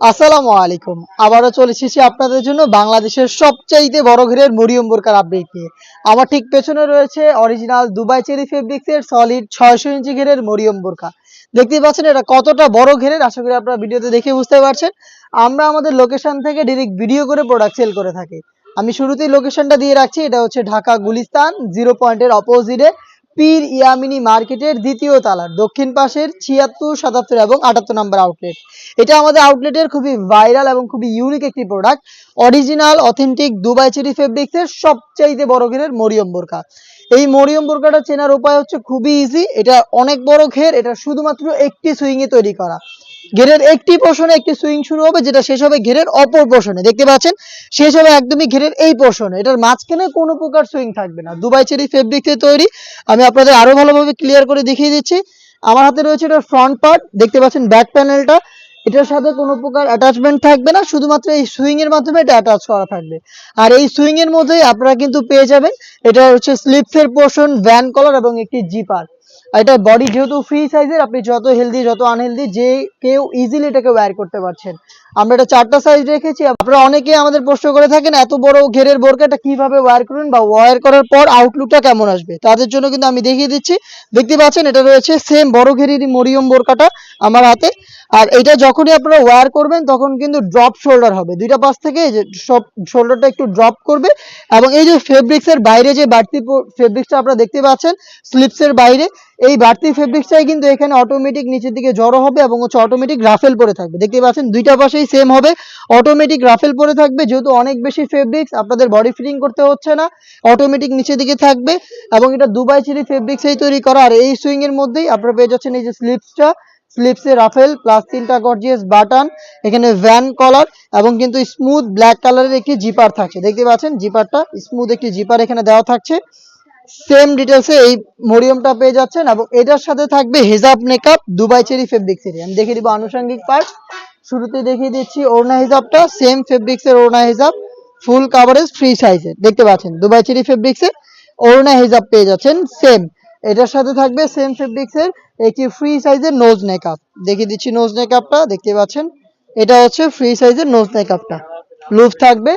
আসসালামু আলাইকুম। আবারও চলে এসেছি আপনাদের জন্য বাংলাদেশের সবচাইতে বড় ঘেরের মরিয়ম বোরকার আপডেট নিয়ে। আমার ঠিক পেছনে রয়েছে অরিজিনাল দুবাই চেরি ফেব্রিক্সের সলিড 600 ইঞ্চি ঘেরের মরিয়ম বোরকা। দেখতেই পাচ্ছেন এটা কতটা বড় ঘেরের, আশা করি আপনারা ভিডিওতে দেখে বুঝতে পারছেন। আমরা আমাদের লোকেশন থেকে ডিরেক্ট ভিডিও করে প্রোডাক্ট সেল করে থাকি। আমি শুরুতেই লোকেশনটা দিয়ে রাখছি, এটা হচ্ছে ঢাকা গুলিস্তান 0 পয়েন্টের অপোজিটে পীর ইয়ামিনী মার্কেটের দ্বিতীয় তালার দক্ষিণ পাশের 76, 77 এবং 78 নম্বর আউটলেট। এটা আমাদের আউটলেটের খুবই ভাইরাল এবং খুবই ইউনিক একটি product, original authentic Dubai cherry ফেব্রিক্সের সবচাইতে বড় ঘেরের মরিয়ম বোরকা। এই মরিয়ম বোরকাটা চেনার উপায় হচ্ছে খুবই ইজি। এটা অনেক বড় ঘের, এটা শুধুমাত্র একটি সুইং এ তৈরি করা। ঘেরের একটি পোর্শনে একটি সুইং শুরু হবে, যেটা শেষ হবে ঘেরের অপর পোর্শনে। দেখতে পাচ্ছেন শেষ হবে একদমই ঘেরের এই পোর্শনে, এটার মাঝখানে কোনো প্রকার সুইং থাকবে না। দুবাই চেরি ফেব্রিক্সে তৈরি। আমি আপনাদের আরো ভালোভাবে ক্লিয়ার করে দেখিয়ে দিচ্ছি। আমার হাতে রয়েছে এটার ফ্রন্ট পার্ট, দেখতে পাচ্ছেন ব্যাক প্যানেলটা। এটার সাথে কোনো প্রকার অ্যাটাচমেন্ট থাকবে না, শুধুমাত্র এই সুইং এর মাধ্যমে এটা অ্যাটাচ করা থাকবে। আর এই সুইং এর মধ্যেই আপনারা কিন্তু পেয়ে যাবেন এটা হচ্ছে স্লিপস এর পোর্শন, ভ্যান কলার এবং একটি জিপার। এটা বডি যেহেতু ফ্রি সাইজের, আপনি যত হেলদি যত আনহেলদি যে কেউ ইজিলি এটাকে ওয়্যার করতে পারছেন। আমরা এটা 4টা সাইজ রেখেছি। আপনারা অনেকে আমাদের প্রশ্ন করে থাকেন এত বড় ঘেরের বোরকাটা কিভাবে ওয়্যার করবেন বা ওয়্যার করার পর আউটলুকটা কেমন আসবে, তাদের জন্য কিন্তু আমি দেখিয়ে দিচ্ছি। দেখতে পাচ্ছেন এটা রয়েছে সেম বড় ঘেরেরই মরিয়ম বোরকাটা আমার হাতে। আর এটা যখনই আপনারা ওয়্যার করবেন তখন কিন্তু ড্রপ শোল্ডার হবে, দুইটা পাশ থেকে সব শোল্ডারটা একটু ড্রপ করবে। এবং এই যে ফেব্রিক্সের বাইরে যে বাড়তি ফেব্রিক্সটা আপনারা দেখতে পাচ্ছেন স্লিপসের বাইরে, এই বাড়তি ফেব্রিক্সটাই কিন্তু এখানে অটোমেটিক নিচের দিকে জড়ো হবে এবং হচ্ছে অটোমেটিক রাফেল পরে থাকবে। দেখতে পাচ্ছেন দুইটা পাশেই সেম হবে, অটোমেটিক রাফেল পরে থাকবে। যেহেতু অনেক বেশি ফেব্রিক্স, আপনাদের বডি ফিটিং করতে হচ্ছে না, অটোমেটিক নিচের দিকে থাকবে। এবং এটা দুবাই চেরি ফেব্রিক্সেই তৈরি করা। আর এই সুইং এর মধ্যেই আপনারা পেয়ে যাচ্ছেন এই যে স্লিপসটা, স্লিপসে রাফেল প্লাস 3টা গর্জিয়াস বাটন, এখানে ভ্যান কলার এবং কিন্তু স্মুথ ব্ল্যাক কালারের একটি জিপার থাকছে। দেখতে পাচ্ছেন জিপারটা স্মুথ একটি জিপার এখানে দেওয়া থাকছে। সেম ডিটেলসে এই মরিয়মটা পেয়ে যাচ্ছেন এবং এটার সাথে থাকবে হেজাব নেকআপ দুবাই চেরি ফেব্রিক্সের। আমি দেখিয়ে দিব আনুষঙ্গিক পার্ট। শুরুতে দেখিয়ে দিচ্ছি ওড়না হিজাবটা, সেম ফেব্রিক্সের ওড়না হিজাব, ফুল কাভারেজ ফ্রি সাইজের। দেখতে পাচ্ছেন দুবাই চেরি ফেব্রিক্সের ওড়না হিজাব পেয়ে যাচ্ছেন সেম। এটার সাথে থাকবে সেম ফেব্রিক্সের একটি ফ্রি সাইজের নোজ নেকআপ। দেখিয়ে দিচ্ছি নোজ নেকআপটা, দেখতে পাচ্ছেন এটা হচ্ছে ফ্রি সাইজের নোজ নেকআপটা। লুফ থাকবে,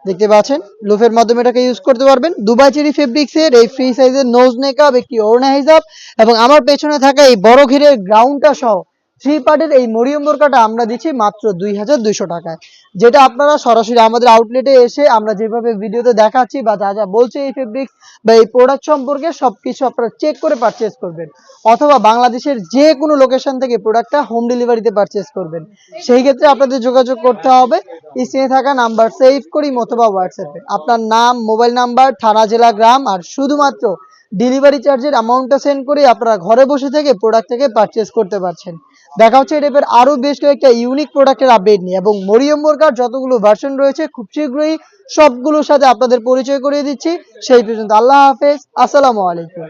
দেখতে পাচ্ছেন লুফের মাধ্যমে এটাকে ইউজ করতে পারবেন। দুবাই চেরি ফেব্রিক্সের এই ফ্রি সাইজের নোজ নেকআপ, একটি ওড়না হিজাব এবং আমার পেছনে থাকা এই বড় ঘিরের গ্রাউন্ডটা সহ 3 পার্টের এই মরিয়ম বোরকাটা আমরা দিচ্ছি মাত্র 2200 টাকায়। যেটা আপনারা সরাসরি আমাদের আউটলেটে এসে আমরা যেভাবে ভিডিওতে দেখাচ্ছি বা যা যা বলছে এই ফেব্রিক্স বা এই প্রোডাক্ট সম্পর্কে সবকিছু আপনারা চেক করে পারচেজ করবেন, অথবা বাংলাদেশের যে কোনো লোকেশন থেকে প্রোডাক্টটা হোম ডেলিভারিতে পারচেজ করবেন। সেই ক্ষেত্রে আপনাদের যোগাযোগ করতে হবে স্ক্রিনে থাকা নাম্বার সেভ করি অথবা হোয়াটসঅ্যাপে আপনার নাম, মোবাইল নাম্বার, থানা, জেলা, গ্রাম আর শুধুমাত্র ডেলিভারি চার্জের অ্যামাউন্টটা সেন্ড করে আপনারা ঘরে বসে থেকে প্রোডাক্ট থেকে পারচেজ করতে পারছেন। দেখা হচ্ছে এই টাইপের আরো বেশ কয়েকটা ইউনিক প্রোডাক্টের আপডেট নিয়ে, এবং মরিয়ম বোরকার যতগুলো ভার্সন রয়েছে খুব শীঘ্রই সবগুলোর সাথে আপনাদের পরিচয় করিয়ে দিচ্ছি। সেই পর্যন্ত আল্লাহ হাফেজ, আসসালামু আলাইকুম।